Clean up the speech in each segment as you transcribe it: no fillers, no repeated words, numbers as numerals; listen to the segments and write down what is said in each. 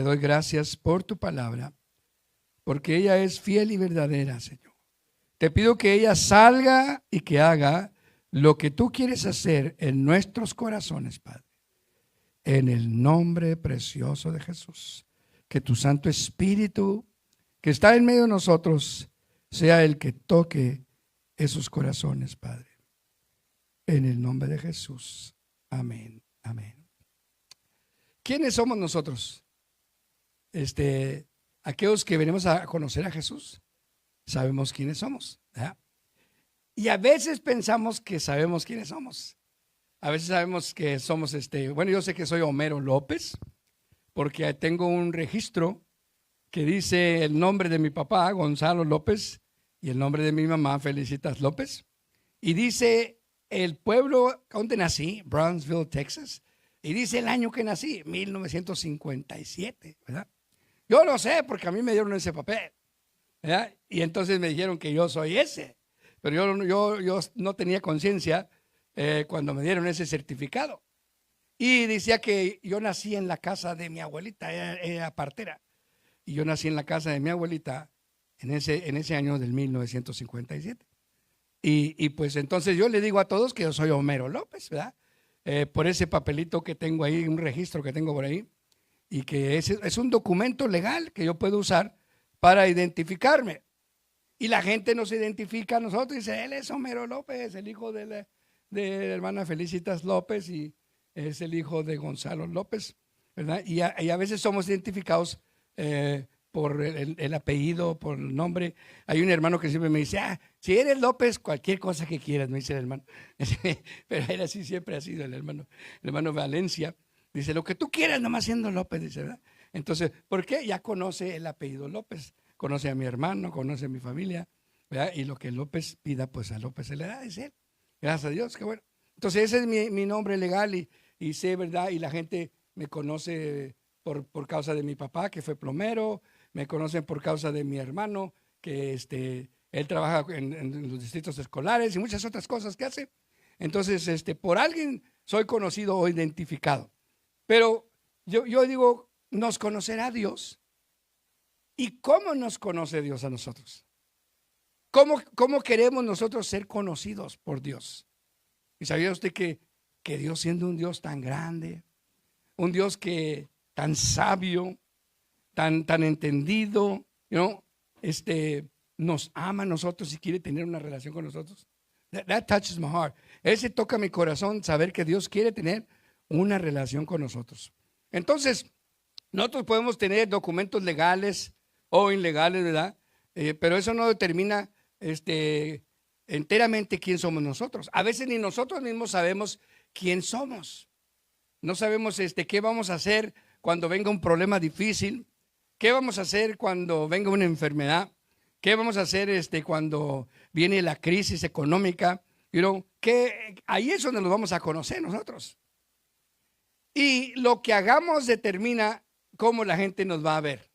doy gracias por tu palabra, porque ella es fiel y verdadera, Señor. Te pido que ella salga y que haga lo que tú quieres hacer en nuestros corazones, Padre. En el nombre precioso de Jesús. Que tu Santo Espíritu, que está en medio de nosotros, sea el que toque esos corazones, Padre. En el nombre de Jesús. Amén. Amén. ¿Quiénes somos nosotros? Aquellos que venimos a conocer a Jesús, sabemos quiénes somos, ¿verdad? Y a veces pensamos que sabemos quiénes somos. A veces sabemos que somos, bueno, yo sé que soy Homero López, porque tengo un registro que dice el nombre de mi papá, Gonzalo López, y el nombre de mi mamá, Felicitas López. Y dice el pueblo donde nací, Brownsville, Texas, y dice el año que nací, 1957, ¿verdad? Yo lo sé porque a mí me dieron ese papel, ¿verdad? Y entonces me dijeron que yo soy ese, pero yo no tenía conciencia cuando me dieron ese certificado. Y decía que yo nací en la casa de mi abuelita, era partera. Y yo nací en la casa de mi abuelita en ese año del 1957. Y pues entonces yo le digo a todos que yo soy Homero López, ¿verdad? Por ese papelito que tengo ahí, un registro que tengo por ahí. Y que es un documento legal que yo puedo usar para identificarme. Y la gente nos identifica a nosotros y dice, él es Homero López, el hijo de la hermana Felicitas López y es el hijo de Gonzalo López, ¿verdad? Y a veces somos identificados por el apellido, por el nombre. Hay un hermano que siempre me dice, si eres López, cualquier cosa que quieras, me dice el hermano. Pero él así siempre ha sido el hermano Valencia. Dice, lo que tú quieras, nomás siendo López, dice, ¿verdad? Entonces, ¿por qué? Ya conoce el apellido López, conoce a mi hermano, conoce a mi familia, ¿verdad? Y lo que López pida, pues a López se le da, dice él. Gracias a Dios, qué bueno. Entonces, ese es mi nombre legal y sé, ¿verdad? Y la gente me conoce por causa de mi papá, que fue plomero, me conocen por causa de mi hermano, que él trabaja en los distritos escolares y muchas otras cosas que hace. Entonces, por alguien soy conocido o identificado. Pero yo digo, ¿nos conocerá Dios? ¿Y cómo nos conoce Dios a nosotros? ¿Cómo queremos nosotros ser conocidos por Dios? ¿Y sabía usted que Dios, siendo un Dios tan grande, un Dios que tan sabio, tan entendido, nos ama a nosotros y quiere tener una relación con nosotros? That touches my heart. Ese toca mi corazón, saber que Dios quiere tener una relación con nosotros. Entonces, nosotros podemos tener documentos legales o ilegales, ¿verdad? Pero eso no determina enteramente quién somos nosotros. A veces ni nosotros mismos sabemos quién somos. No sabemos qué vamos a hacer cuando venga un problema difícil, qué vamos a hacer cuando venga una enfermedad, qué vamos a hacer cuando viene la crisis económica. Ahí es donde nos vamos a conocer nosotros. Y lo que hagamos determina cómo la gente nos va a ver,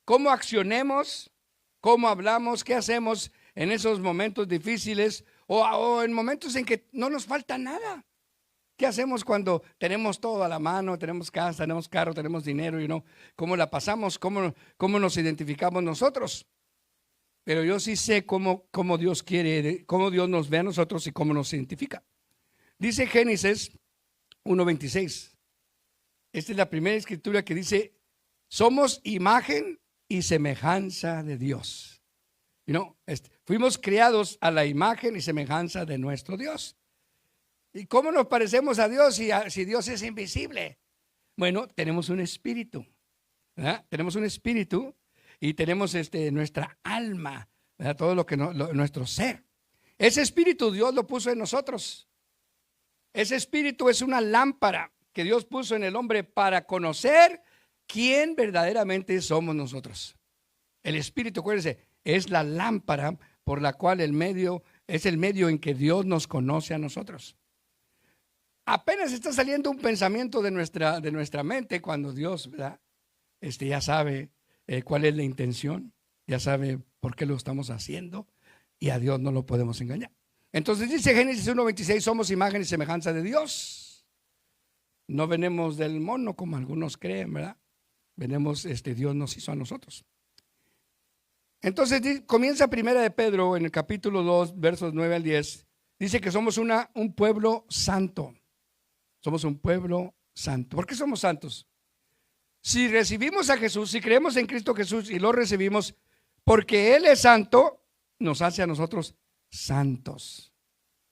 cómo accionemos, cómo hablamos, qué hacemos en esos momentos difíciles o en momentos en que no nos falta nada. ¿Qué hacemos cuando tenemos todo a la mano, tenemos casa, tenemos carro, tenemos dinero? ¿Cómo la pasamos? ¿Cómo nos identificamos nosotros? Pero yo sí sé cómo Dios quiere, cómo Dios nos ve a nosotros y cómo nos identifica. Dice Génesis 1:26. Esta es la primera escritura que dice, somos imagen y semejanza de Dios. Fuimos creados a la imagen y semejanza de nuestro Dios. ¿Y cómo nos parecemos a Dios si Dios es invisible? Bueno, tenemos un espíritu, ¿verdad? Tenemos un espíritu y tenemos nuestra alma, ¿verdad? Todo lo que nuestro ser. Ese espíritu Dios lo puso en nosotros. Ese espíritu es una lámpara que Dios puso en el hombre para conocer quién verdaderamente somos nosotros. El espíritu, acuérdense, es la lámpara por la cual es el medio en que Dios nos conoce a nosotros. Apenas está saliendo un pensamiento de nuestra mente cuando Dios, ¿verdad? Ya sabe cuál es la intención, ya sabe por qué lo estamos haciendo y a Dios no lo podemos engañar. Entonces dice Génesis 1:26, somos imagen y semejanza de Dios. No venimos del mono como algunos creen, ¿verdad? Dios nos hizo a nosotros. Entonces comienza Primera de Pedro en el capítulo 2, versos 9 al 10. Dice que somos un pueblo santo. Somos un pueblo santo. ¿Por qué somos santos? Si recibimos a Jesús, si creemos en Cristo Jesús y lo recibimos, porque Él es santo, nos hace a nosotros santos,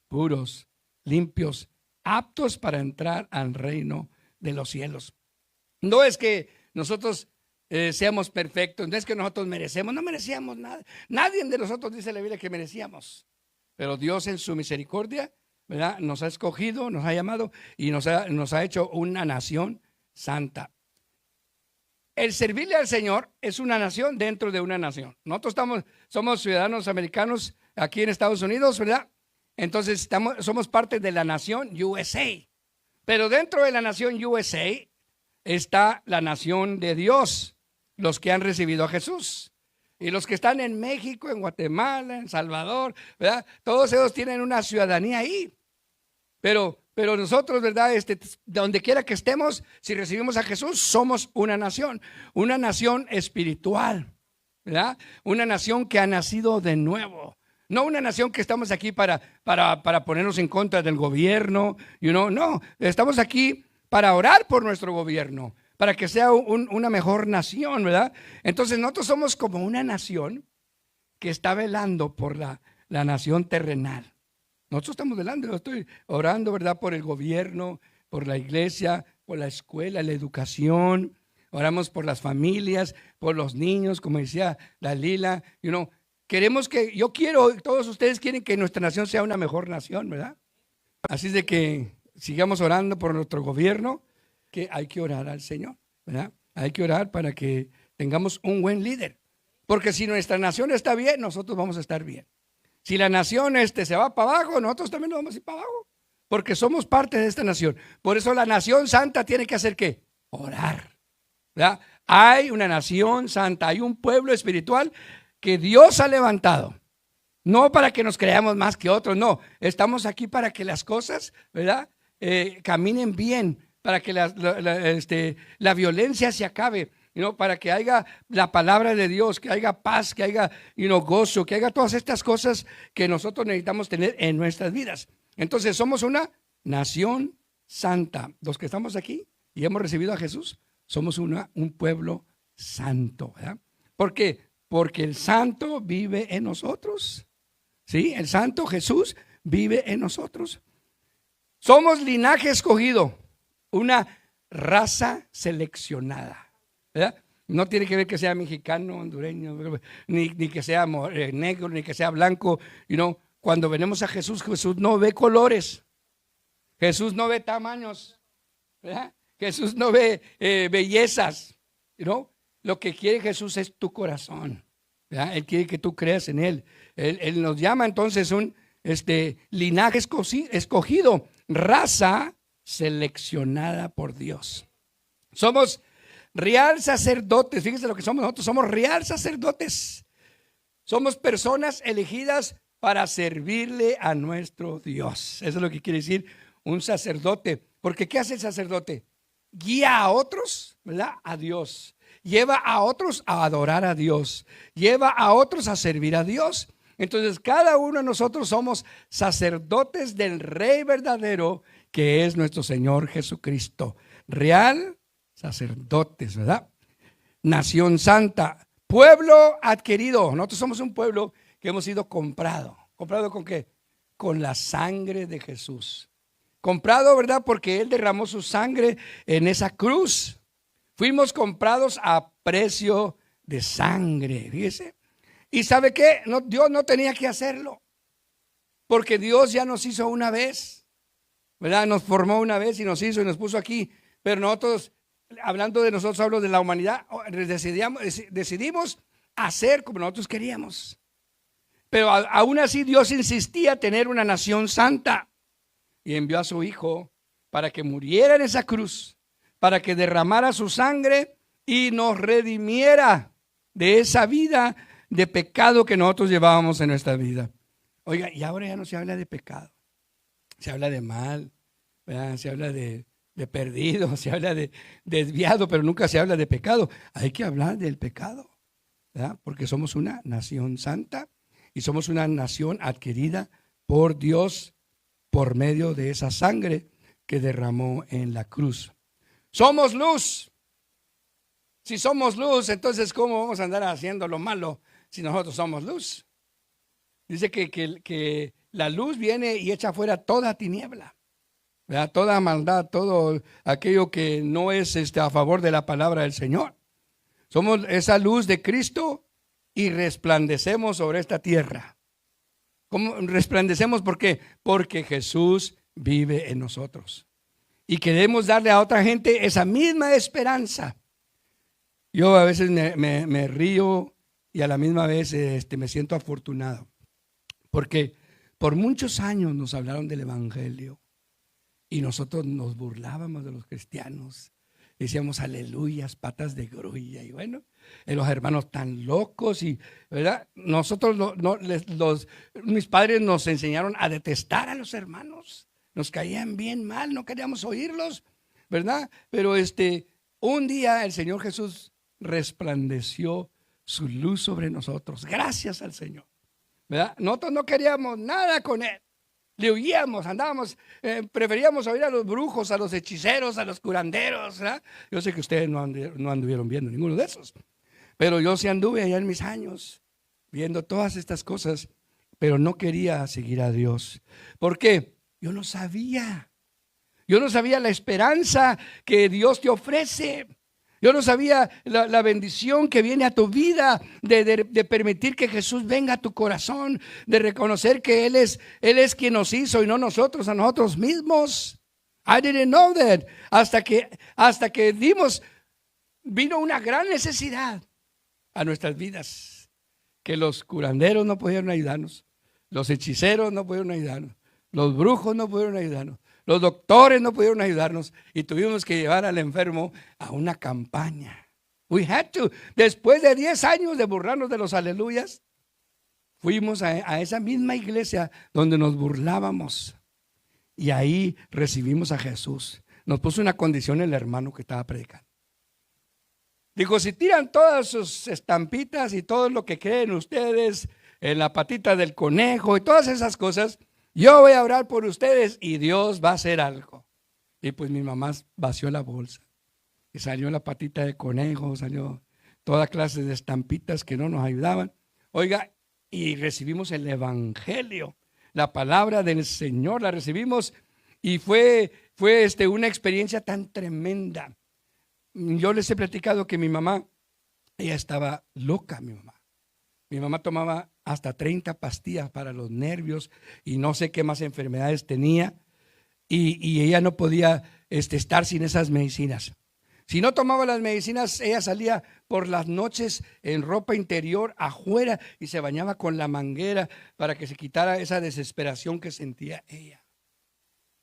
puros, limpios, aptos para entrar al reino de los cielos. No es que nosotros seamos perfectos, no es que nosotros merecemos, no merecíamos nada. Nadie de nosotros dice la Biblia que merecíamos, pero Dios en su misericordia, ¿verdad?, nos ha escogido, nos ha llamado y nos ha hecho una nación santa. El servirle al Señor es una nación dentro de una nación. Nosotros somos ciudadanos americanos aquí en Estados Unidos, ¿verdad? Entonces somos parte de la nación USA. Pero dentro de la nación USA está la nación de Dios, los que han recibido a Jesús. Y los que están en México, en Guatemala, en Salvador, ¿verdad? Todos ellos tienen una ciudadanía ahí. Pero nosotros, ¿verdad? Donde quiera que estemos, si recibimos a Jesús, somos una nación espiritual, ¿verdad? Una nación que ha nacido de nuevo. No una nación que estamos aquí para ponernos en contra del gobierno, no, estamos aquí para orar por nuestro gobierno, para que sea una mejor nación, ¿verdad? Entonces nosotros somos como una nación que está velando por la nación terrenal. Nosotros estamos velando, yo estoy orando, ¿verdad?, por el gobierno, por la iglesia, por la escuela, la educación. Oramos por las familias, por los niños, como decía Dalila. Todos ustedes quieren que nuestra nación sea una mejor nación, ¿verdad? Así de que sigamos orando por nuestro gobierno, que hay que orar al Señor, ¿verdad? Hay que orar para que tengamos un buen líder. Porque si nuestra nación está bien, nosotros vamos a estar bien. Si la nación se va para abajo, nosotros también nos vamos a ir para abajo, porque somos parte de esta nación. Por eso la nación santa tiene que hacer ¿qué? Orar, ¿verdad? Hay una nación santa, hay un pueblo espiritual que Dios ha levantado. No para que nos creamos más que otros, no. Estamos aquí para que las cosas, ¿verdad?, caminen bien, para que la violencia se acabe. Para que haya la palabra de Dios, que haya paz, que haya gozo, que haya todas estas cosas que nosotros necesitamos tener en nuestras vidas. Entonces somos una nación santa. Los que estamos aquí y hemos recibido a Jesús, somos un pueblo santo, ¿verdad? ¿Por qué? Porque el santo vive en nosotros. ¿Sí? El santo Jesús vive en nosotros. Somos linaje escogido, una raza seleccionada, ¿verdad? No tiene que ver que sea mexicano, hondureño, ni que sea negro, ni que sea blanco. Cuando venimos a Jesús, Jesús no ve colores, Jesús no ve tamaños, ¿verdad? Jesús no ve bellezas. Lo que quiere Jesús es tu corazón, ¿verdad? Él quiere que tú creas en Él. Él nos llama entonces un linaje escogido, raza seleccionada por Dios. Somos real sacerdotes. Fíjense lo que somos nosotros. Somos real sacerdotes. Somos personas elegidas para servirle a nuestro Dios. Eso es lo que quiere decir un sacerdote. Porque ¿qué hace el sacerdote? Guía a otros, ¿verdad?, a Dios. Lleva a otros a adorar a Dios. Lleva a otros a servir a Dios. Entonces cada uno de nosotros somos sacerdotes del Rey verdadero, que es nuestro Señor Jesucristo. Real sacerdotes, ¿verdad? Nación santa, pueblo adquirido. Nosotros somos un pueblo que hemos sido comprado. ¿Comprado con qué? Con la sangre de Jesús. Comprado, ¿verdad? Porque Él derramó su sangre en esa cruz. Fuimos comprados a precio de sangre, fíjese. ¿Y sabe qué? Dios no tenía que hacerlo, porque Dios ya nos hizo una vez, ¿verdad? Nos formó una vez y nos hizo y nos puso aquí. Pero nosotros, hablando de nosotros, hablo de la humanidad, decidimos hacer como nosotros queríamos. Pero aún así Dios insistía en tener una nación santa y envió a su Hijo para que muriera en esa cruz, para que derramara su sangre y nos redimiera de esa vida de pecado que nosotros llevábamos en nuestra vida. Oiga, y ahora ya no se habla de pecado, se habla de mal, ¿verdad? Se habla de de perdido, se habla de desviado, pero nunca se habla de pecado. Hay que hablar del pecado, ¿verdad? Porque somos una nación santa y somos una nación adquirida por Dios por medio de esa sangre que derramó en la cruz. Somos luz. Si somos luz, entonces ¿cómo vamos a andar haciendo lo malo si nosotros somos luz? Dice que la luz viene y echa fuera toda tiniebla, ¿verdad? Toda maldad, todo aquello que no es a favor de la palabra del Señor. Somos esa luz de Cristo y resplandecemos sobre esta tierra. ¿Cómo resplandecemos? ¿Por qué? Porque Jesús vive en nosotros. Y queremos darle a otra gente esa misma esperanza. Yo a veces me río y a la misma vez me siento afortunado. Porque por muchos años nos hablaron del evangelio y nosotros nos burlábamos de los cristianos. Decíamos aleluyas, patas de grulla. Y bueno, los hermanos tan locos y, ¿verdad? Nosotros, mis padres nos enseñaron a detestar a los hermanos. Nos caían bien mal, no queríamos oírlos, ¿verdad? Pero un día el Señor Jesús resplandeció su luz sobre nosotros. Gracias al Señor, ¿verdad? Nosotros no queríamos nada con Él. Le huíamos, andábamos, preferíamos oír a los brujos, a los hechiceros, a los curanderos, ¿verdad? Yo sé que ustedes no anduvieron viendo ninguno de esos, pero yo sí anduve allá en mis años viendo todas estas cosas, pero no quería seguir a Dios. ¿Por qué? Yo no sabía la esperanza que Dios te ofrece. Yo no sabía la bendición que viene a tu vida de permitir que Jesús venga a tu corazón, de reconocer que Él es quien nos hizo y no nosotros a nosotros mismos. I didn't know that. Hasta que vino una gran necesidad a nuestras vidas, que los curanderos no pudieron ayudarnos, los hechiceros no pudieron ayudarnos, los brujos no pudieron ayudarnos, los doctores no pudieron ayudarnos y tuvimos que llevar al enfermo a una campaña. We had to. Después de 10 años de burlarnos de los aleluyas, fuimos a esa misma iglesia donde nos burlábamos y ahí recibimos a Jesús. Nos puso una condición el hermano que estaba predicando. Dijo, si tiran todas sus estampitas y todo lo que creen ustedes en la patita del conejo y todas esas cosas, yo voy a orar por ustedes y Dios va a hacer algo. Y pues mi mamá vació la bolsa y salió la patita de conejo, salió toda clase de estampitas que no nos ayudaban. Oiga, y recibimos el evangelio, la palabra del Señor, la recibimos y fue una experiencia tan tremenda. Yo les he platicado que mi mamá, ella estaba loca, mi mamá. Mi mamá tomaba hasta 30 pastillas para los nervios y no sé qué más enfermedades tenía. Y ella no podía estar sin esas medicinas. Si no tomaba las medicinas, ella salía por las noches en ropa interior afuera y se bañaba con la manguera para que se quitara esa desesperación que sentía ella.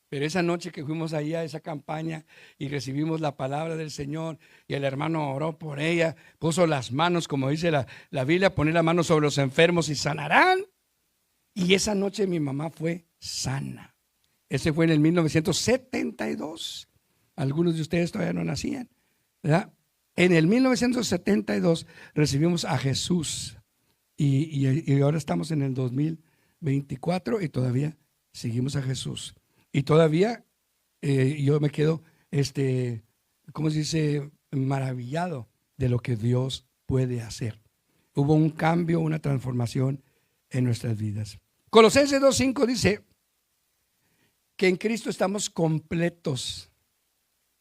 Pero esa noche que fuimos ahí a esa campaña y recibimos la palabra del Señor y el hermano oró por ella, puso las manos, como dice la Biblia, poner la mano sobre los enfermos y sanarán. Y esa noche mi mamá fue sana. Ese fue en el 1972. Algunos de ustedes todavía no nacían, ¿verdad? En el 1972 recibimos a Jesús y ahora estamos en el 2024 y todavía seguimos a Jesús. Y todavía yo me quedo, ¿cómo se dice? Maravillado de lo que Dios puede hacer. Hubo un cambio, una transformación en nuestras vidas. Colosenses 2:5 dice que en Cristo estamos completos,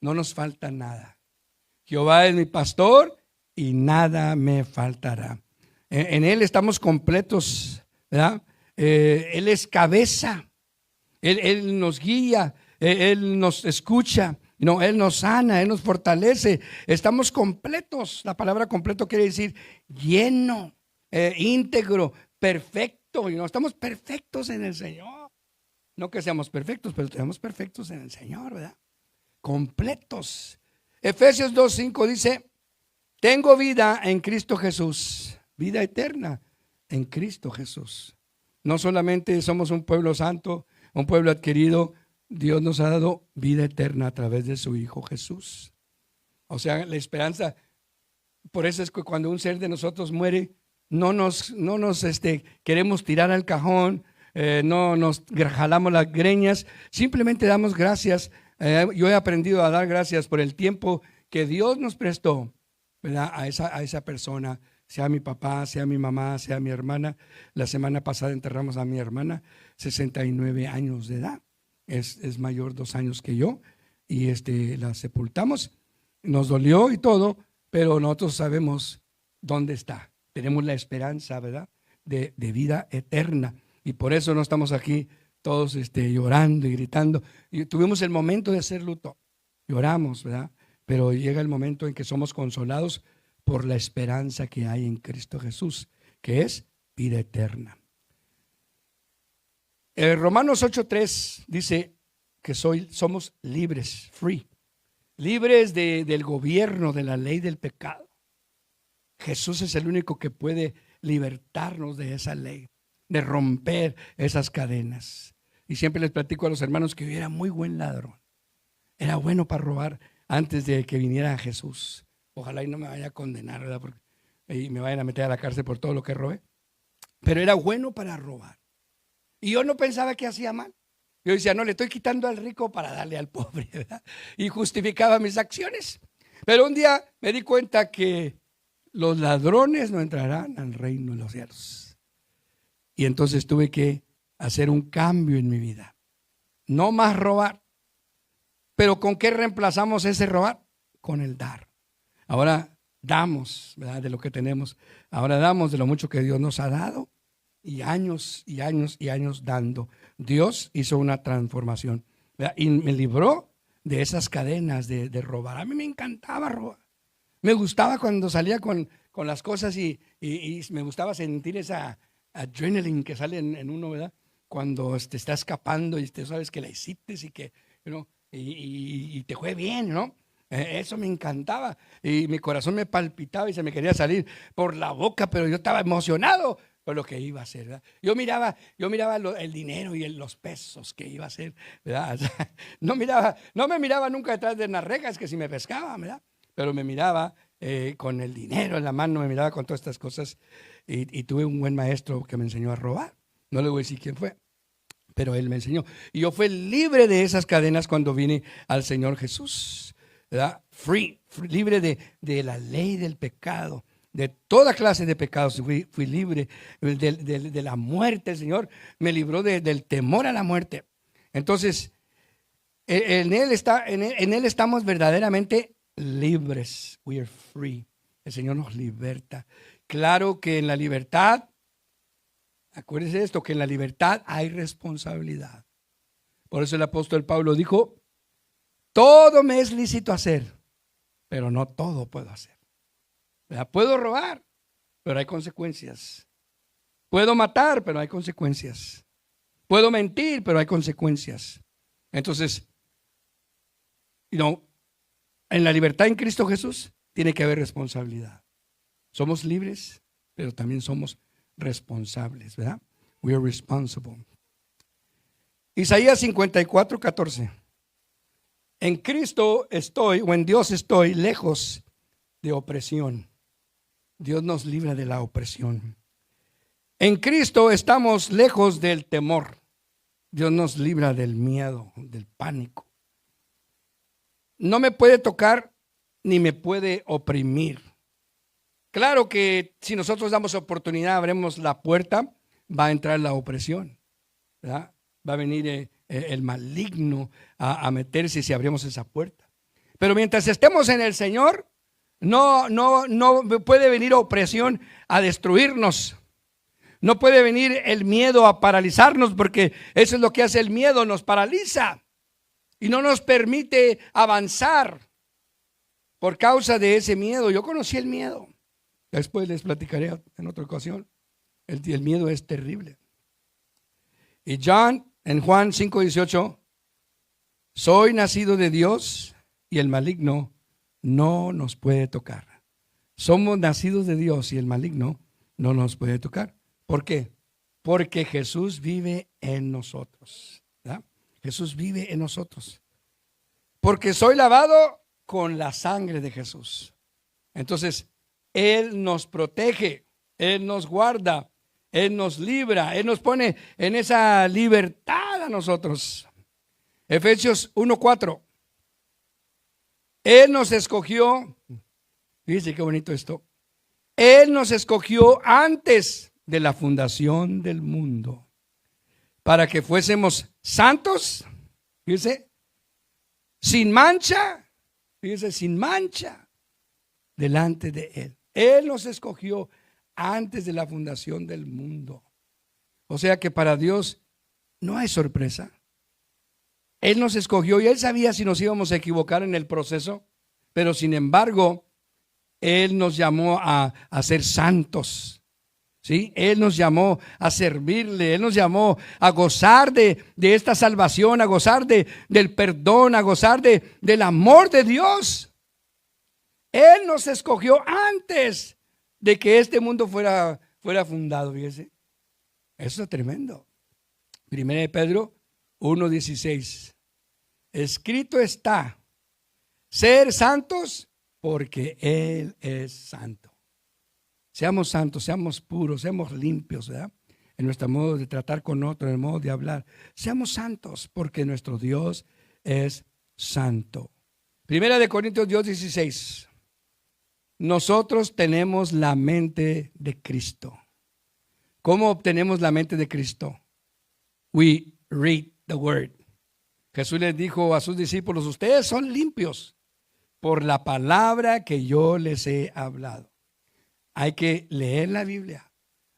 no nos falta nada. Jehová es mi pastor y nada me faltará. En Él estamos completos, ¿verdad? Él es cabeza. Él nos guía, Él nos escucha, no, Él nos sana, Él nos fortalece. Estamos completos. La palabra completo quiere decir lleno, íntegro, perfecto. Y no estamos perfectos en el Señor. No que seamos perfectos, pero estamos perfectos en el Señor, ¿verdad? Completos. Efesios 2:5 dice: tengo vida en Cristo Jesús, vida eterna en Cristo Jesús. No solamente somos un pueblo santo, un pueblo adquirido Dios nos ha dado vida eterna a través de su Hijo Jesús. O sea, la esperanza. Por eso es que cuando un ser de nosotros muere, no nos queremos tirar al cajón, no nos jalamos las greñas, simplemente damos gracias. Yo he aprendido a dar gracias por el tiempo que Dios nos prestó, ¿verdad? A esa persona, sea mi papá, sea mi mamá, sea mi hermana. La semana pasada enterramos a mi hermana, 69 años de edad, es mayor 2 años que yo, y la sepultamos. Nos dolió y todo, pero nosotros sabemos dónde está. Tenemos la esperanza, ¿verdad?, de vida eterna. Y por eso no estamos aquí todos llorando y gritando. Y tuvimos el momento de hacer luto. Lloramos, ¿verdad? Pero llega el momento en que somos consolados por la esperanza que hay en Cristo Jesús, que es vida eterna. Romanos 8:3 dice que somos libres, free. Libres del gobierno, de la ley del pecado. Jesús es el único que puede libertarnos de esa ley, de romper esas cadenas. Y siempre les platico a los hermanos que yo era muy buen ladrón. Era bueno para robar antes de que viniera Jesús. Ojalá y no me vaya a condenar, ¿verdad? Y me vayan a meter a la cárcel por todo lo que robé. Pero era bueno para robar. Y yo no pensaba que hacía mal. Yo decía, no, le estoy quitando al rico para darle al pobre, ¿verdad? Y justificaba mis acciones. Pero un día me di cuenta que los ladrones no entrarán al reino de los cielos. Y entonces tuve que hacer un cambio en mi vida. No más robar. Pero ¿con qué reemplazamos ese robar? Con el dar. Ahora damos, ¿verdad?, de lo que tenemos. Ahora damos de lo mucho que Dios nos ha dado. Y años y años y años dando. Dios hizo una transformación, ¿verdad? Y me libró de esas cadenas de robar. A mí me encantaba robar. Me gustaba cuando salía con las cosas y me gustaba sentir esa adrenaline que sale en uno, ¿verdad? Cuando te está escapando y te sabes que la hiciste y que, y te fue bien, ¿no? Eso me encantaba y mi corazón me palpitaba y se me quería salir por la boca, pero yo estaba emocionado por lo que iba a hacer, ¿verdad? Yo miraba el dinero y los pesos que iba a hacer, ¿verdad? O sea, no me miraba nunca detrás de unas rejas que si me pescaban, ¿verdad? Pero me miraba con el dinero en la mano, me miraba con todas estas cosas y tuve un buen maestro que me enseñó a robar. No le voy a decir quién fue, pero él me enseñó. Y yo fui libre de esas cadenas cuando vine al Señor Jesús, ¿verdad? Free, libre de la ley del pecado, de toda clase de pecados. Fui libre de la muerte. El Señor me libró del temor a la muerte. Entonces, en Él estamos verdaderamente libres. We are free. El Señor nos liberta. Claro que en la libertad, acuérdense de esto, que en la libertad hay responsabilidad. Por eso el apóstol Pablo dijo, todo me es lícito hacer, pero no todo puedo hacer. ¿Verdad? Puedo robar, pero hay consecuencias. Puedo matar, pero hay consecuencias. Puedo mentir, pero hay consecuencias. Entonces, en la libertad en Cristo Jesús tiene que haber responsabilidad. Somos libres, pero también somos responsables, ¿verdad? We are responsible. Isaías 54:14. En Cristo estoy, o en Dios estoy, lejos de opresión. Dios nos libra de la opresión. En Cristo estamos lejos del temor. Dios nos libra del miedo, del pánico. No me puede tocar ni me puede oprimir. Claro que si nosotros damos oportunidad, abrimos la puerta, va a entrar la opresión, ¿verdad? Va a venir el maligno a meterse si abrimos esa puerta. Pero mientras estemos en el Señor, no puede venir opresión a destruirnos. No puede venir el miedo a paralizarnos, porque eso es lo que hace el miedo, nos paraliza y no nos permite avanzar por causa de ese miedo. Yo conocí el miedo. Después les platicaré en otra ocasión. El miedo es terrible. Y en Juan 5:18, soy nacido de Dios y el maligno no nos puede tocar. Somos nacidos de Dios y el maligno no nos puede tocar. ¿Por qué? Porque Jesús vive en nosotros, ¿verdad? Jesús vive en nosotros. Porque soy lavado con la sangre de Jesús. Entonces, Él nos protege, Él nos guarda, Él nos libra, Él nos pone en esa libertad a nosotros. Efesios 1:4. Él nos escogió, fíjense qué bonito esto. Él nos escogió antes de la fundación del mundo para que fuésemos santos, fíjense, sin mancha, fíjense, sin mancha delante de Él. Él nos escogió antes de la fundación del mundo. O sea que para Dios no hay sorpresa. Él nos escogió y Él sabía si nos íbamos a equivocar en el proceso, pero sin embargo, Él nos llamó a ser santos. ¿Sí? Él nos llamó a servirle, Él nos llamó a gozar de esta salvación, a gozar del perdón, a gozar del amor de Dios. Él nos escogió antes de que este mundo fuera fundado, fíjese. Eso es tremendo. 1 Pedro 1:16. Escrito está, ser santos porque Él es santo. Seamos santos, seamos puros, seamos limpios, ¿verdad? En nuestro modo de tratar con otros, en el modo de hablar. Seamos santos porque nuestro Dios es santo. 1 Corintios 2:16. Nosotros tenemos la mente de Cristo. ¿Cómo obtenemos la mente de Cristo? We read the word. Jesús les dijo a sus discípulos, ustedes son limpios por la palabra que yo les he hablado. Hay que leer la Biblia,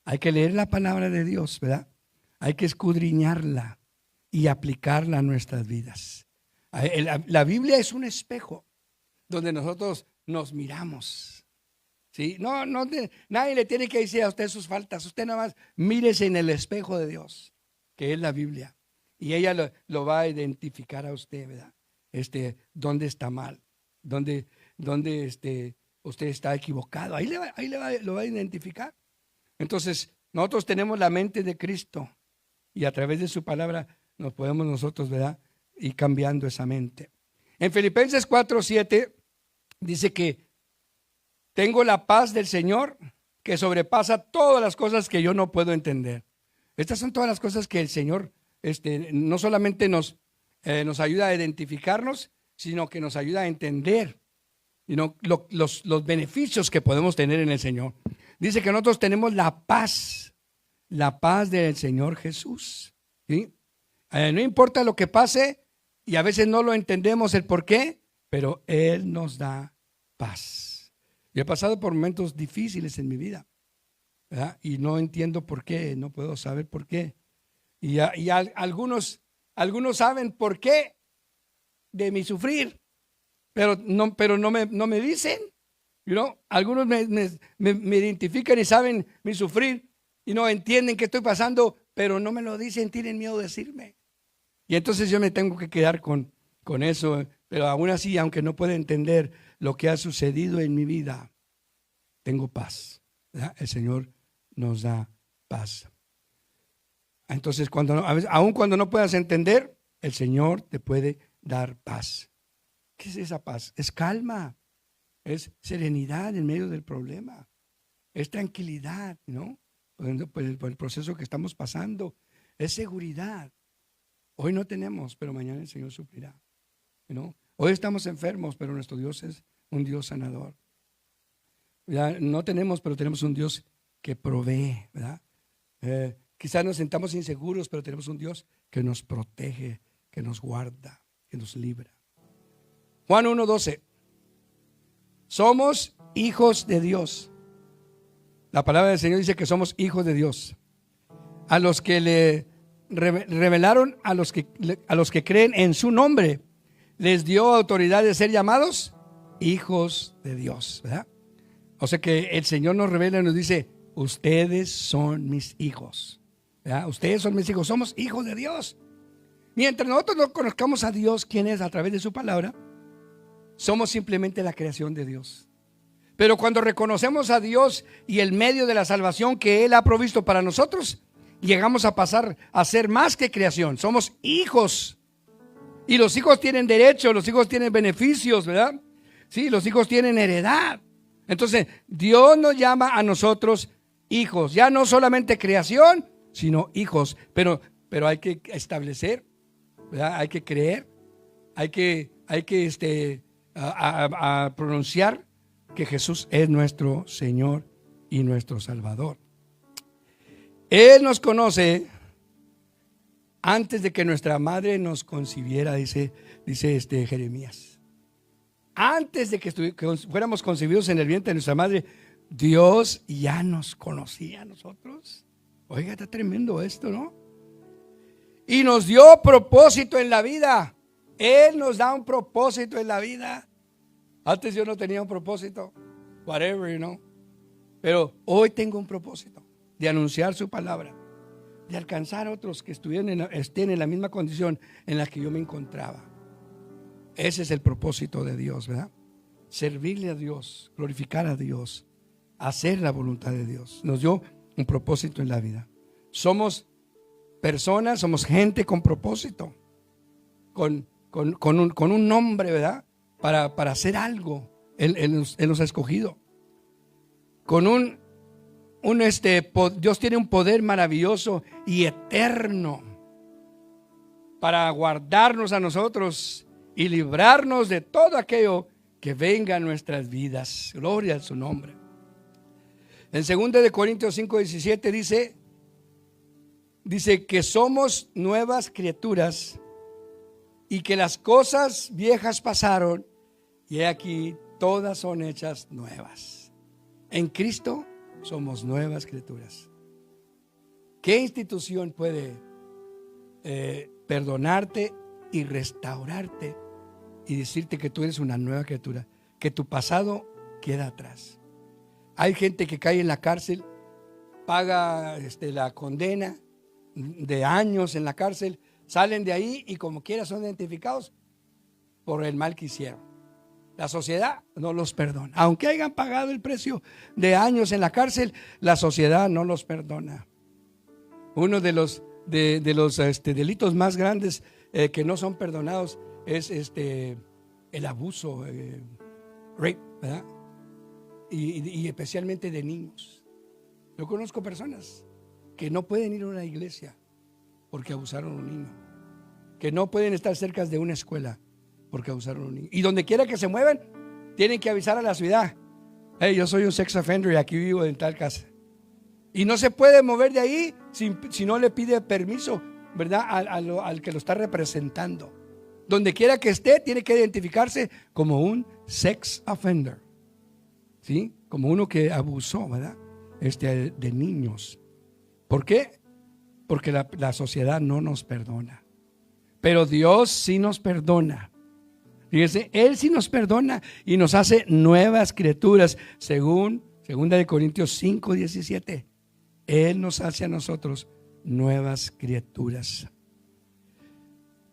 hay que leer la palabra de Dios, ¿verdad? Hay que escudriñarla y aplicarla a nuestras vidas. La Biblia es un espejo donde nosotros nos miramos. ¿Sí? Nadie le tiene que decir a usted sus faltas. Usted nada más mírese en el espejo de Dios, que es la Biblia. Y ella lo va a identificar a usted, ¿verdad? Dónde está mal, dónde usted está equivocado. Ahí lo va a identificar. Entonces, nosotros tenemos la mente de Cristo y a través de su palabra nos podemos nosotros, ¿verdad? Ir cambiando esa mente. En Filipenses 4:7 dice que tengo la paz del Señor que sobrepasa todas las cosas que yo no puedo entender. Estas son todas las cosas que el Señor no solamente nos ayuda a identificarnos, sino que nos ayuda a entender los beneficios que podemos tener en el Señor. Dice que nosotros tenemos la paz del Señor Jesús. ¿Sí? No importa lo que pase y a veces no lo entendemos el por qué, pero Él nos da paz. Yo he pasado por momentos difíciles en mi vida, ¿verdad? Y no entiendo por qué, no puedo saber por qué. Y algunos saben por qué de mi sufrir, pero no me dicen. Algunos me identifican y saben mi sufrir y no entienden qué estoy pasando, pero no me lo dicen, tienen miedo de decirme. Y entonces yo me tengo que quedar con eso, pero aún así, aunque no pueda entender lo que ha sucedido en mi vida, tengo paz, ¿verdad? El Señor nos da paz. Entonces, aun cuando no puedas entender, el Señor te puede dar paz. ¿Qué es esa paz? Es calma, es serenidad en medio del problema, es tranquilidad, ¿no? Por el proceso que estamos pasando, es seguridad. Hoy no tenemos, pero mañana el Señor suplirá, ¿no? Hoy estamos enfermos, pero nuestro Dios es un Dios sanador. Ya no tenemos, pero tenemos un Dios que provee, ¿verdad? Quizás nos sentamos inseguros, pero tenemos un Dios que nos protege, que nos guarda, que nos libra. Juan 1:12. Somos hijos de Dios. La palabra del Señor dice que somos hijos de Dios. A los que le revelaron, a los que creen en su nombre, les dio autoridad de ser llamados hijos de Dios, ¿verdad? O sea que el Señor nos revela y nos dice, ustedes son mis hijos, ¿verdad? Ustedes son mis hijos, somos hijos de Dios. Mientras nosotros no conozcamos a Dios, quién es a través de su palabra, somos simplemente la creación de Dios. Pero cuando reconocemos a Dios y el medio de la salvación que Él ha provisto para nosotros, llegamos a pasar a ser más que creación. Somos hijos Y los hijos tienen derechos, los hijos tienen beneficios, ¿verdad? Sí, los hijos tienen heredad. Entonces, Dios nos llama a nosotros hijos. Ya no solamente creación, sino hijos. Pero hay que establecer, ¿verdad? Hay que creer, hay que pronunciar que Jesús es nuestro Señor y nuestro Salvador. Él nos conoce antes de que nuestra madre nos concibiera, dice Jeremías. Antes de que fuéramos concebidos en el vientre de nuestra madre, Dios ya nos conocía a nosotros. Oiga, está tremendo esto, ¿no? Y nos dio propósito en la vida. Él nos da un propósito en la vida. Antes yo no tenía un propósito, whatever, you know. Pero hoy tengo un propósito de anunciar su palabra, de alcanzar a otros que estén en la misma condición en la que yo me encontraba. Ese es el propósito de Dios, ¿verdad? Servirle a Dios, glorificar a Dios, hacer la voluntad de Dios. Nos dio un propósito en la vida. Somos personas, somos gente con propósito, con un nombre, ¿verdad? Para hacer algo. Él nos ha escogido. Dios tiene un poder maravilloso y eterno para guardarnos a nosotros y librarnos de todo aquello que venga a nuestras vidas. Gloria a su nombre. En 2 Corintios 5:17 dice que somos nuevas criaturas y que las cosas viejas pasaron y aquí todas son hechas nuevas. En Cristo somos nuevas criaturas. ¿Qué institución puede perdonarte y restaurarte y decirte que tú eres una nueva criatura? Que tu pasado queda atrás. Hay gente que cae en la cárcel, paga la condena de años en la cárcel, salen de ahí y como quiera son identificados por el mal que hicieron. La sociedad no los perdona. Aunque hayan pagado el precio de años en la cárcel, la sociedad no los perdona. Uno de los delitos más grandes que no son perdonados es el abuso, rape, ¿verdad? Y especialmente de niños. Yo conozco personas que no pueden ir a una iglesia porque abusaron a un niño, que no pueden estar cerca de una escuela porque abusaron a un niño. Y donde quiera que se muevan, tienen que avisar a la ciudad: hey, yo soy un sex offender y aquí vivo en tal casa. Y no se puede mover de ahí si no le pide permiso, ¿verdad? Al que lo está representando. Donde quiera que esté, tiene que identificarse como un sex offender, ¿sí? Como uno que abusó, ¿verdad? De niños. ¿Por qué? Porque la sociedad no nos perdona. Pero Dios sí nos perdona. Fíjense, Él sí nos perdona y nos hace nuevas criaturas, según 2 Corintios 5:17. Él nos hace a nosotros nuevas criaturas.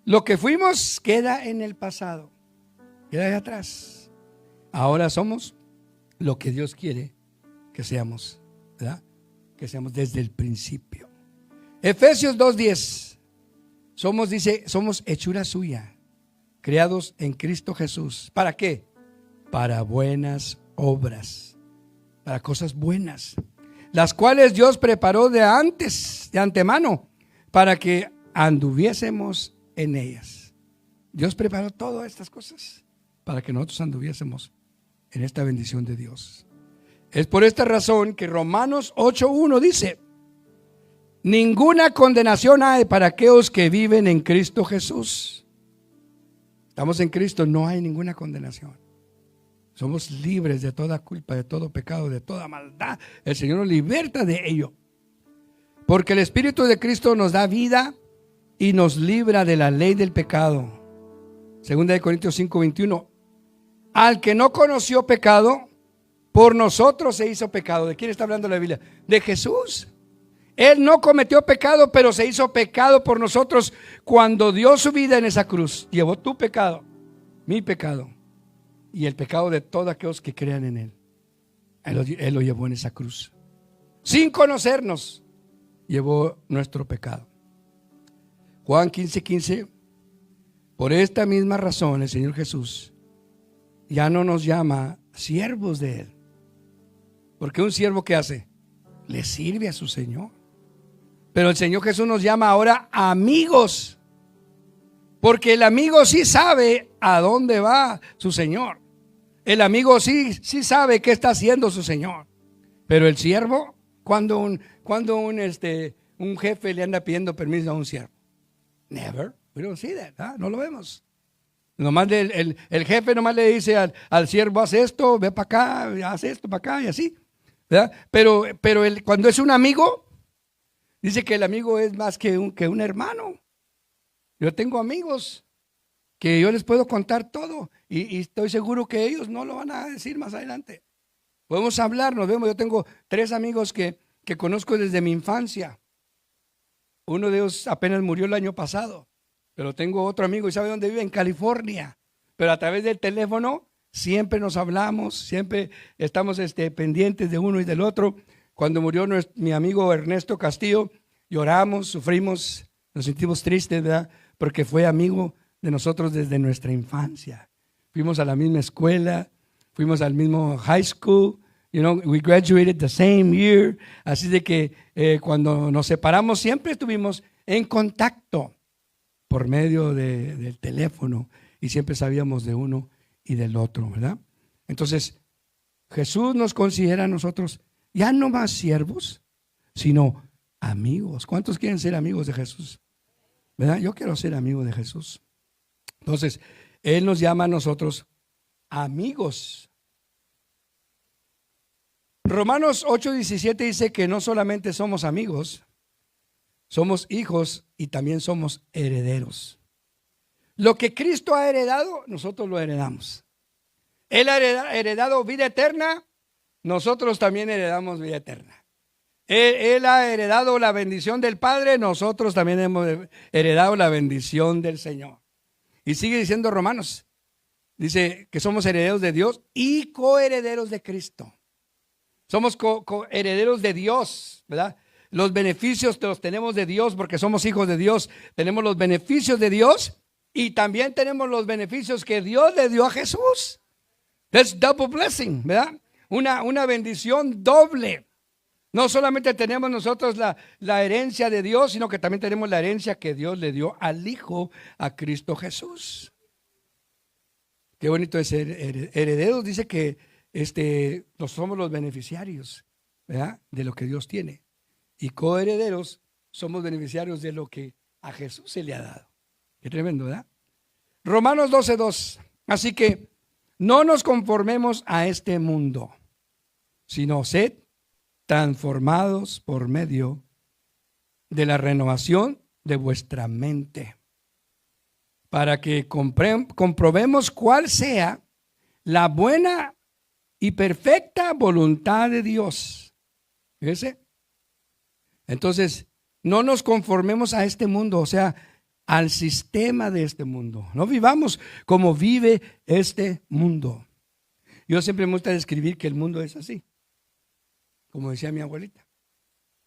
Lo que fuimos queda en el pasado, queda ahí atrás. Ahora somos lo que Dios quiere que seamos, ¿verdad? Que seamos desde el principio. Efesios 2:10. Somos hechura suya, creados en Cristo Jesús. ¿Para qué? Para buenas obras, para cosas buenas, las cuales Dios preparó de antemano, para que anduviésemos en ellas. Dios preparó todas estas cosas para que nosotros anduviésemos en esta bendición de Dios. Es por esta razón que Romanos 8:1 dice: ninguna condenación hay para aquellos que viven en Cristo Jesús. Estamos en Cristo, no hay ninguna condenación. Somos libres de toda culpa, de todo pecado, de toda maldad. El Señor nos liberta de ello. Porque el Espíritu de Cristo nos da vida y nos libra de la ley del pecado. 2 Corintios 5:21. Al que no conoció pecado, por nosotros se hizo pecado. ¿De quién está hablando la Biblia? De Jesús. Él no cometió pecado, pero se hizo pecado por nosotros cuando dio su vida en esa cruz. Llevó tu pecado, mi pecado y el pecado de todos aquellos que crean en Él. Él lo llevó en esa cruz. Sin conocernos, llevó nuestro pecado. Juan 15:15 Por esta misma razón el Señor Jesús ya no nos llama siervos de Él. Porque un siervo, ¿qué hace? Le sirve a su Señor. Pero el Señor Jesús nos llama ahora amigos. Porque el amigo sí sabe a dónde va su Señor. El amigo sí sabe qué está haciendo su Señor. Pero el siervo, cuando un jefe le anda pidiendo permiso a un siervo. Never. We don't see that. No lo vemos. Nomás el jefe nomás le dice al siervo: haz esto, ve para acá, haz esto para acá y así, ¿verdad? Pero cuando es un amigo, dice que el amigo es más que un hermano. Yo tengo amigos que yo les puedo contar todo y estoy seguro que ellos no lo van a decir más adelante. Podemos hablar, nos vemos. Yo tengo 3 amigos que conozco desde mi infancia. Uno de ellos apenas murió el año pasado. Pero tengo otro amigo y ¿sabe dónde vive? En California. Pero a través del teléfono siempre nos hablamos, siempre estamos pendientes de uno y del otro. Cuando murió mi amigo Ernesto Castillo, lloramos, sufrimos, nos sentimos tristes, ¿verdad? Porque fue amigo de nosotros desde nuestra infancia. Fuimos a la misma escuela, fuimos al mismo high school, we graduated the same year. Así de que cuando nos separamos siempre estuvimos en contacto por medio del teléfono y siempre sabíamos de uno y del otro, ¿verdad? Entonces, Jesús nos considera a nosotros ya no más siervos, sino amigos. ¿Cuántos quieren ser amigos de Jesús? ¿Verdad? Yo quiero ser amigo de Jesús. Entonces, Él nos llama a nosotros amigos. Romanos 8:17 dice que no solamente somos amigos, somos hijos y también somos herederos. Lo que Cristo ha heredado, nosotros lo heredamos. Él ha heredado vida eterna, nosotros también heredamos vida eterna. Él ha heredado la bendición del Padre, nosotros también hemos heredado la bendición del Señor. Y sigue diciendo Romanos, dice que somos herederos de Dios y coherederos de Cristo. Somos coherederos de Dios, ¿verdad? Los beneficios los tenemos de Dios porque somos hijos de Dios. Tenemos los beneficios de Dios y también tenemos los beneficios que Dios le dio a Jesús. That's double blessing, ¿verdad? Una bendición doble. No solamente tenemos nosotros la herencia de Dios, sino que también tenemos la herencia que Dios le dio al Hijo, a Cristo Jesús. Qué bonito es ser herederos. Dice que somos los beneficiarios, ¿verdad? De lo que Dios tiene. Y coherederos somos beneficiarios de lo que a Jesús se le ha dado. Qué tremendo, ¿verdad? Romanos 12:2. Así que no nos conformemos a este mundo, sino sed transformados por medio de la renovación de vuestra mente, para que comprobemos cuál sea la buena y perfecta voluntad de Dios. Fíjese. Entonces, no nos conformemos a este mundo, o sea, al sistema de este mundo. No vivamos como vive este mundo. Yo siempre me gusta describir que el mundo es así, como decía mi abuelita,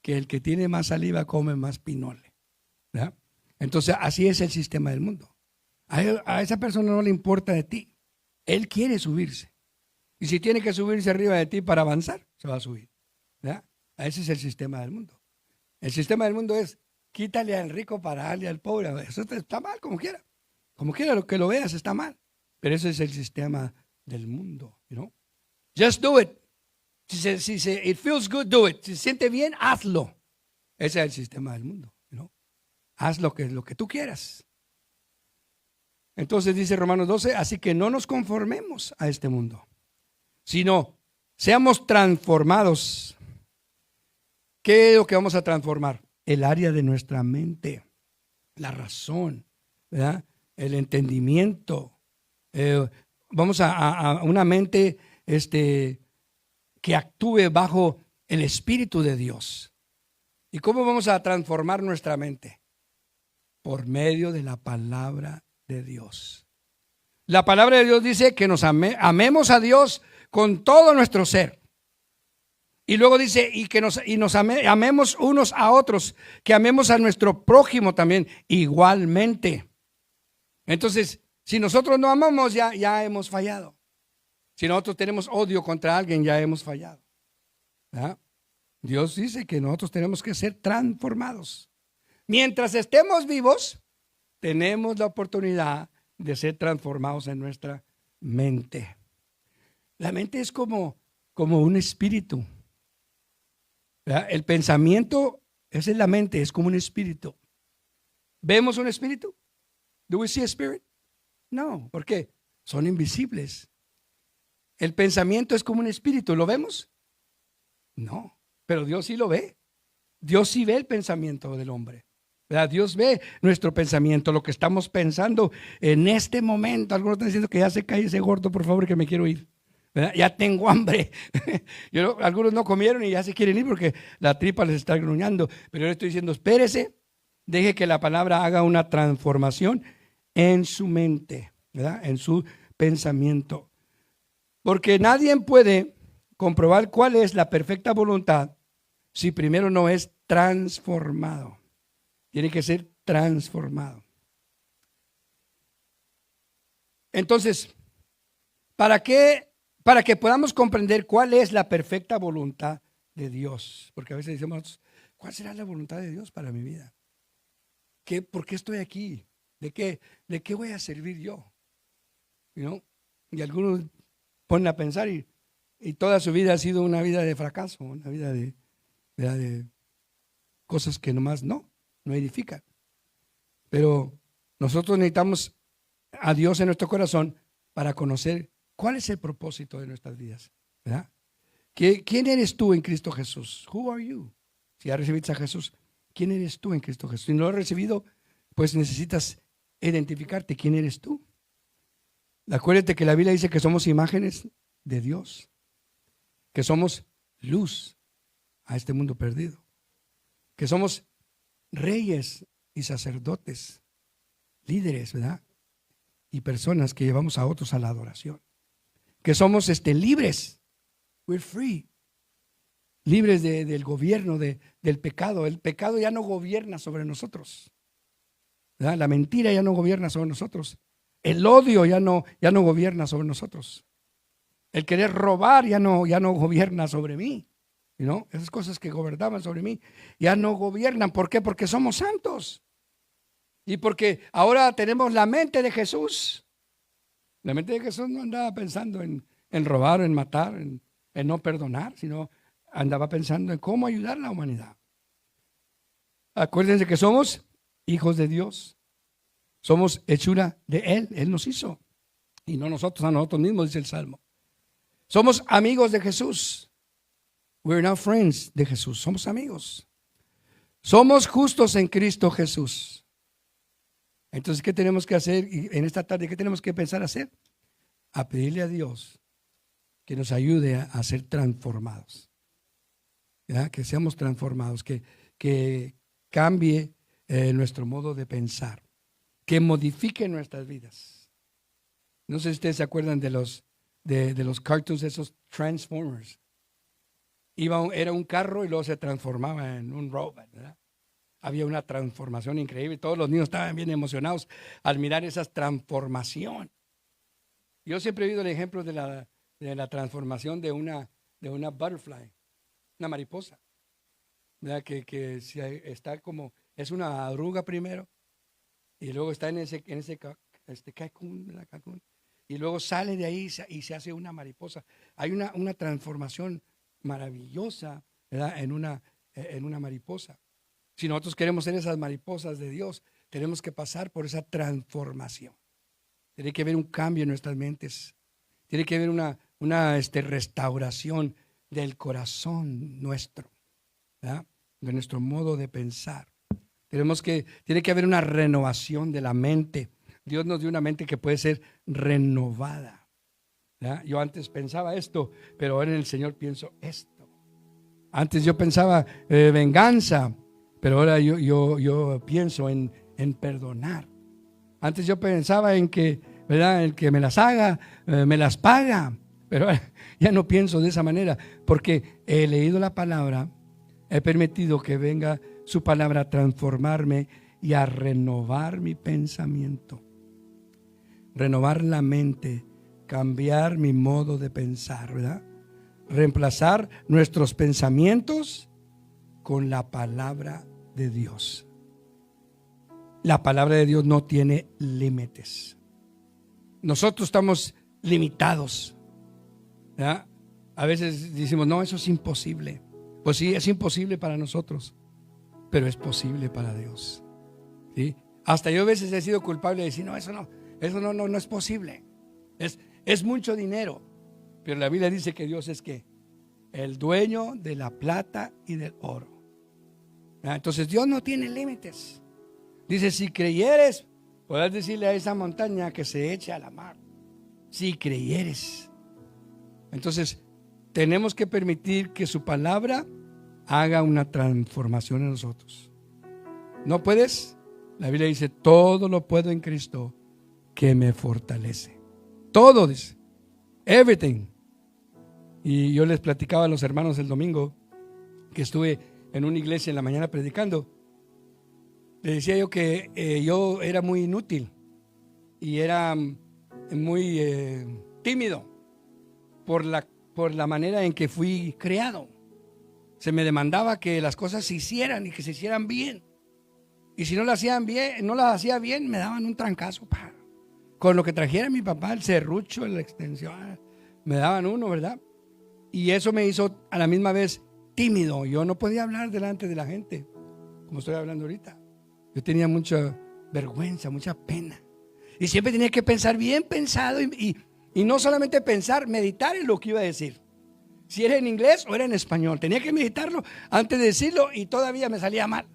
que el que tiene más saliva come más pinole, ¿verdad? Entonces, así es el sistema del mundo. A esa persona no le importa de ti. Él quiere subirse. Y si tiene que subirse arriba de ti para avanzar, se va a subir, ¿verdad? Ese es el sistema del mundo. El sistema del mundo es: quítale al rico para darle al pobre. Eso está mal, como quiera. Como quiera lo que lo veas está mal. Pero ese es el sistema del mundo, Just do it. Si it feels good, do it. Si se siente bien, hazlo. Ese es el sistema del mundo, Haz lo que tú quieras. Entonces dice Romanos 12, así que no nos conformemos a este mundo, sino seamos transformados. ¿Qué es lo que vamos a transformar? El área de nuestra mente, la razón, ¿verdad? El entendimiento. Vamos a una mente que actúe bajo el Espíritu de Dios. ¿Y cómo vamos a transformar nuestra mente? Por medio de la palabra de Dios. La palabra de Dios dice que nos amemos a Dios con todo nuestro ser. Y luego dice, y que nos amemos unos a otros, que amemos a nuestro prójimo también igualmente. Entonces, si nosotros no amamos, ya hemos fallado. Si nosotros tenemos odio contra alguien, ya hemos fallado. ¿Verdad? Dios dice que nosotros tenemos que ser transformados. Mientras estemos vivos, tenemos la oportunidad de ser transformados en nuestra mente. La mente es como un espíritu. ¿Verdad? El pensamiento, esa es la mente, es como un espíritu. ¿Vemos un espíritu? ¿Do we see a spirit? No, ¿por qué? Son invisibles. El pensamiento es como un espíritu, ¿lo vemos? No, pero Dios sí lo ve. Dios sí ve el pensamiento del hombre. ¿Verdad? Dios ve nuestro pensamiento, lo que estamos pensando en este momento. Algunos están diciendo que ya se cae ese gordo, por favor, que me quiero ir. ¿Verdad? Ya tengo hambre. Algunos no comieron y ya se quieren ir porque la tripa les está gruñando. Pero yo le estoy diciendo, espérese, deje que la palabra haga una transformación en su mente, ¿verdad? En su pensamiento. Porque nadie puede comprobar cuál es la perfecta voluntad si primero no es transformado. Tiene que ser transformado. Entonces, ¿para que podamos comprender cuál es la perfecta voluntad de Dios? Porque a veces decimos, ¿cuál será la voluntad de Dios para mi vida? ¿Por qué estoy aquí? ¿De qué voy a servir yo? Y algunos ponen a pensar y toda su vida ha sido una vida de fracaso, una vida de cosas que nomás no edifican. Pero nosotros necesitamos a Dios en nuestro corazón para conocer cuál es el propósito de nuestras vidas, ¿verdad? ¿Quién eres tú en Cristo Jesús? Who are you? Si ya recibiste a Jesús, ¿quién eres tú en Cristo Jesús? Si no lo has recibido, pues necesitas identificarte. ¿Quién eres tú? Acuérdate que la Biblia dice que somos imágenes de Dios, que somos luz a este mundo perdido, que somos reyes y sacerdotes, líderes, ¿verdad? Y personas que llevamos a otros a la adoración, que somos libres, we're free, libres del gobierno del pecado. El pecado ya no gobierna sobre nosotros, ¿verdad? La mentira ya no gobierna sobre nosotros. El odio ya no gobierna sobre nosotros. El querer robar ya no gobierna sobre mí. Esas cosas que gobernaban sobre mí ya no gobiernan. ¿Por qué? Porque somos santos. Y porque ahora tenemos la mente de Jesús. La mente de Jesús no andaba pensando en robar, en matar, en no perdonar, sino andaba pensando en cómo ayudar a la humanidad. Acuérdense que somos hijos de Dios. Somos hechura de Él. Él nos hizo. Y no nosotros a nosotros mismos, dice el Salmo. Somos amigos de Jesús. We're not friends de Jesús. Somos amigos. Somos justos en Cristo Jesús. Entonces, ¿qué tenemos que hacer en esta tarde? ¿Qué tenemos que pensar hacer? A pedirle a Dios que nos ayude a ser transformados. ¿Verdad? Que seamos transformados. Que cambie nuestro modo de pensar. Que modifique nuestras vidas. No sé si ustedes se acuerdan de los cartoons, esos Transformers. Era un carro y luego se transformaba en un robot, ¿verdad? Había una transformación increíble. Todos los niños estaban bien emocionados al mirar esa transformación. Yo siempre he visto el ejemplo de la transformación de una butterfly, una mariposa, ¿verdad? Que está como, es una arruga primero y luego está en ese cocoon, y luego sale de ahí y se hace una mariposa. Hay una transformación maravillosa, ¿verdad? En una mariposa. Si nosotros queremos ser esas mariposas de Dios, tenemos que pasar por esa transformación. Tiene que haber un cambio en nuestras mentes. Tiene que haber una restauración del corazón nuestro, ¿verdad? De nuestro modo de pensar. Tiene que haber una renovación de la mente. Dios nos dio una mente que puede ser renovada, ¿verdad? Yo antes pensaba esto, pero ahora en el Señor pienso esto. Antes yo pensaba venganza, pero ahora yo pienso en perdonar. Antes yo pensaba en que, ¿verdad? El que me las haga, me las paga. Pero ahora ya no pienso de esa manera, porque he leído la palabra, he permitido que venga su palabra a transformarme y a renovar mi pensamiento. renovar la mente, cambiar mi modo de pensar, ¿verdad? Reemplazar nuestros pensamientos con la palabra de Dios. La palabra de Dios no tiene límites. Nosotros estamos limitados, ¿verdad? A veces decimos, no, eso es imposible. Pues sí, es imposible para nosotros, pero es posible para Dios, ¿sí? Hasta yo a veces he sido culpable de decir, no es posible. Es mucho dinero. Pero la Biblia dice que Dios es ¿qué? El dueño de la plata y del oro. Entonces Dios no tiene límites. Dice, si creyeres, podrás decirle a esa montaña que se eche a la mar. Si creyeres. Entonces tenemos que permitir que su palabra haga una transformación en nosotros. ¿No puedes? La Biblia dice, todo lo puedo en Cristo que me fortalece. Todo, dice. Everything. Y yo les platicaba a los hermanos el domingo que estuve en una iglesia en la mañana predicando. Les decía yo que yo era muy inútil y era muy tímido por la manera en que fui creado. Se me demandaba que las cosas se hicieran y que se hicieran bien. Y si no las hacía bien, me daban un trancazo. Con lo que trajera mi papá, el serrucho, la extensión, me daban uno, ¿verdad? Y eso me hizo a la misma vez tímido. Yo no podía hablar delante de la gente como estoy hablando ahorita. Yo tenía mucha vergüenza, mucha pena. Y siempre tenía que pensar bien pensado y no solamente pensar, meditar en lo que iba a decir. Si era en inglés o era en español. Tenía que meditarlo antes de decirlo y todavía me salía mal.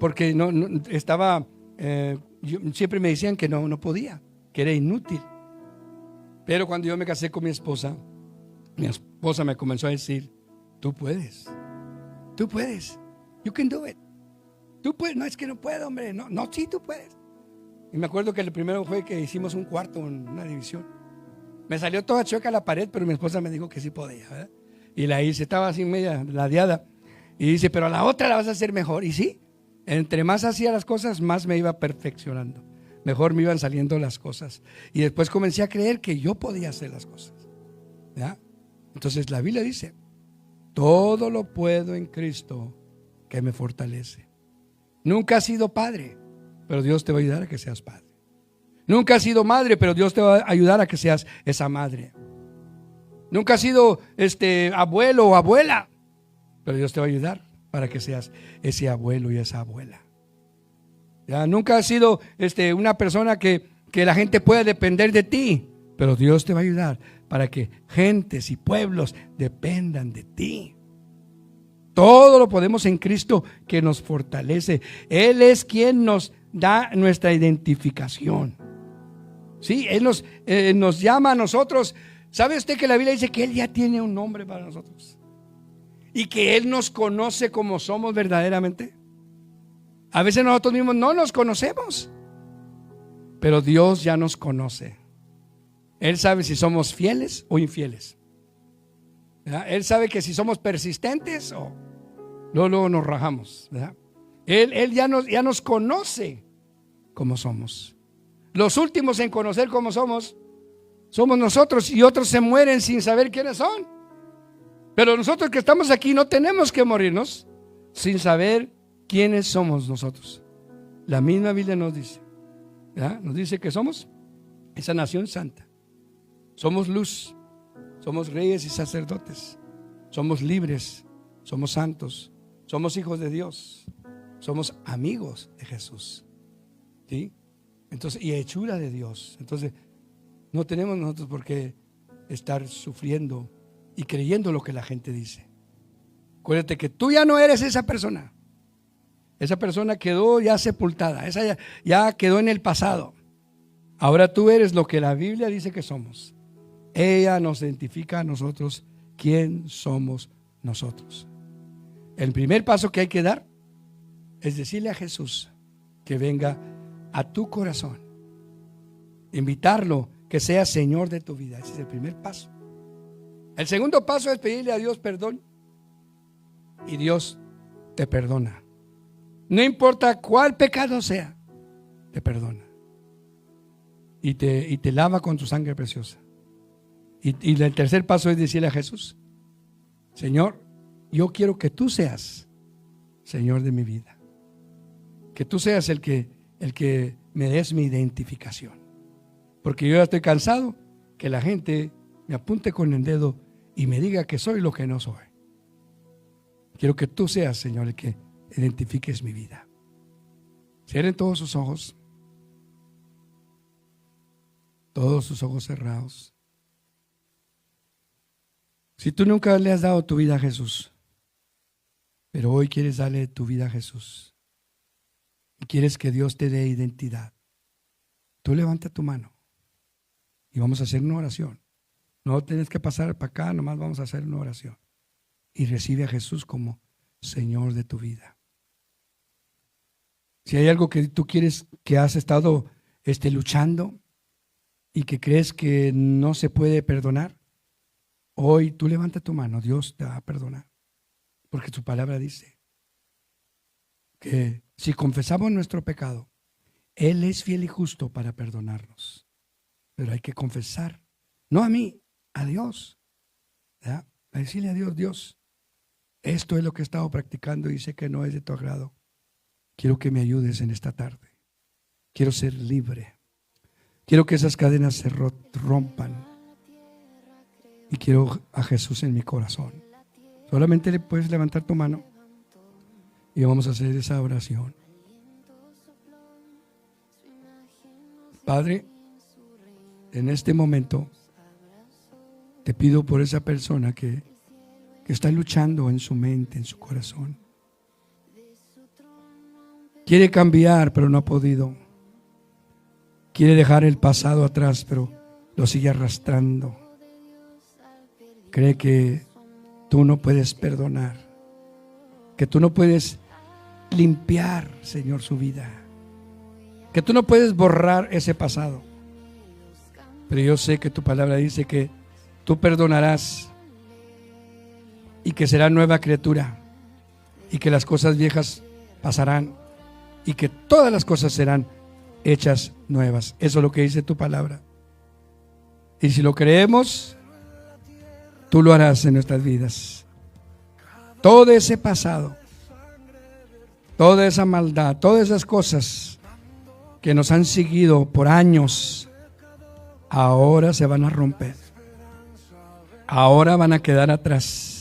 Porque no estaba, siempre me decían que no podía, que era inútil. Pero cuando yo me casé con mi esposa me comenzó a decir, tú puedes, you can do it. Tú puedes, no es que no puedo, hombre, no, sí, tú puedes. Y me acuerdo que el primero fue que hicimos un cuarto en una división. Me salió toda chueca la pared, pero mi esposa me dijo que sí podía, ¿verdad? Y la hice, estaba así media ladeada. Y dice, pero a la otra la vas a hacer mejor. Y sí, entre más hacía las cosas, más me iba perfeccionando. Mejor me iban saliendo las cosas. Y después comencé a creer que yo podía hacer las cosas, ¿verdad? Entonces la Biblia dice, todo lo puedo en Cristo que me fortalece. Nunca has sido padre, pero Dios te va a ayudar a que seas padre. Nunca has sido madre, pero Dios te va a ayudar a que seas esa madre. Nunca has sido abuelo o abuela, pero Dios te va a ayudar para que seas ese abuelo y esa abuela. ¿Ya? Nunca has sido una persona que la gente pueda depender de ti, pero Dios te va a ayudar para que gentes y pueblos dependan de ti. Todo lo podemos en Cristo que nos fortalece. Él es quien nos da nuestra identificación. Sí, Él nos llama a nosotros. ¿Sabe usted que la Biblia dice que Él ya tiene un nombre para nosotros? Y que Él nos conoce como somos verdaderamente. A veces nosotros mismos no nos conocemos, pero Dios ya nos conoce. Él sabe si somos fieles o infieles, ¿verdad? Él sabe que si somos persistentes o luego nos rajamos, ¿verdad? Él ya nos conoce como somos. Los últimos en conocer cómo somos nosotros, y otros se mueren sin saber quiénes son. Pero nosotros que estamos aquí no tenemos que morirnos sin saber quiénes somos nosotros. La misma Biblia nos dice, ¿verdad? Nos dice que somos esa nación santa. Somos luz, somos reyes y sacerdotes, somos libres, somos santos, somos hijos de Dios, somos amigos de Jesús, ¿sí? Entonces, y hechura de Dios. Entonces, no tenemos nosotros por qué estar sufriendo y creyendo lo que la gente dice. Acuérdate que tú ya no eres esa persona. Esa persona quedó ya sepultada, esa ya quedó en el pasado. Ahora tú eres lo que la Biblia dice que somos. Ella nos identifica a nosotros quién somos nosotros. El primer paso que hay que dar es decirle a Jesús que venga a tu corazón, invitarlo que sea Señor de tu vida. Ese es el primer paso. El segundo paso es pedirle a Dios perdón, y Dios te perdona. No importa cuál pecado sea, te perdona. y te lava con tu sangre preciosa. Y el tercer paso es decirle a Jesús: Señor, yo quiero que tú seas Señor de mi vida, que tú seas el que me des mi identificación, porque yo ya estoy cansado que la gente me apunte con el dedo y me diga que soy lo que no soy. Quiero que tú seas, Señor, el que identifiques mi vida. Cierren todos sus ojos cerrados. Si tú nunca le has dado tu vida a Jesús, pero hoy quieres darle tu vida a Jesús y quieres que Dios te dé identidad, tú levanta tu mano y vamos a hacer una oración. No tienes que pasar para acá, nomás vamos a hacer una oración. Y recibe a Jesús como Señor de tu vida. Si hay algo que tú quieres, que has estado luchando y que crees que no se puede perdonar, hoy tú levanta tu mano, Dios te va a perdonar. Porque tu palabra dice que si confesamos nuestro pecado, Él es fiel y justo para perdonarnos. Pero hay que confesar, no a mí, a Dios. ¿Verdad? A decirle a Dios: Dios, esto es lo que he estado practicando y sé que no es de tu agrado. Quiero que me ayudes en esta tarde. Quiero ser libre. Quiero que esas cadenas se rompan. Y quiero a Jesús en mi corazón. Solamente le puedes levantar tu mano y vamos a hacer esa oración. Padre, en este momento te pido por esa persona que está luchando en su mente, en su corazón. Quiere cambiar, pero no ha podido. Quiere dejar el pasado atrás, pero lo sigue arrastrando. Cree que tú no puedes perdonar, que tú no puedes limpiar, Señor, su vida, que tú no puedes borrar ese pasado. Pero yo sé que tu palabra dice que tú perdonarás y que será nueva criatura y que las cosas viejas pasarán y que todas las cosas serán hechas nuevas. Eso es lo que dice tu palabra. Y si lo creemos, tú lo harás en nuestras vidas. Todo ese pasado, toda esa maldad, todas esas cosas que nos han seguido por años, ahora se van a romper. Ahora van a quedar atrás.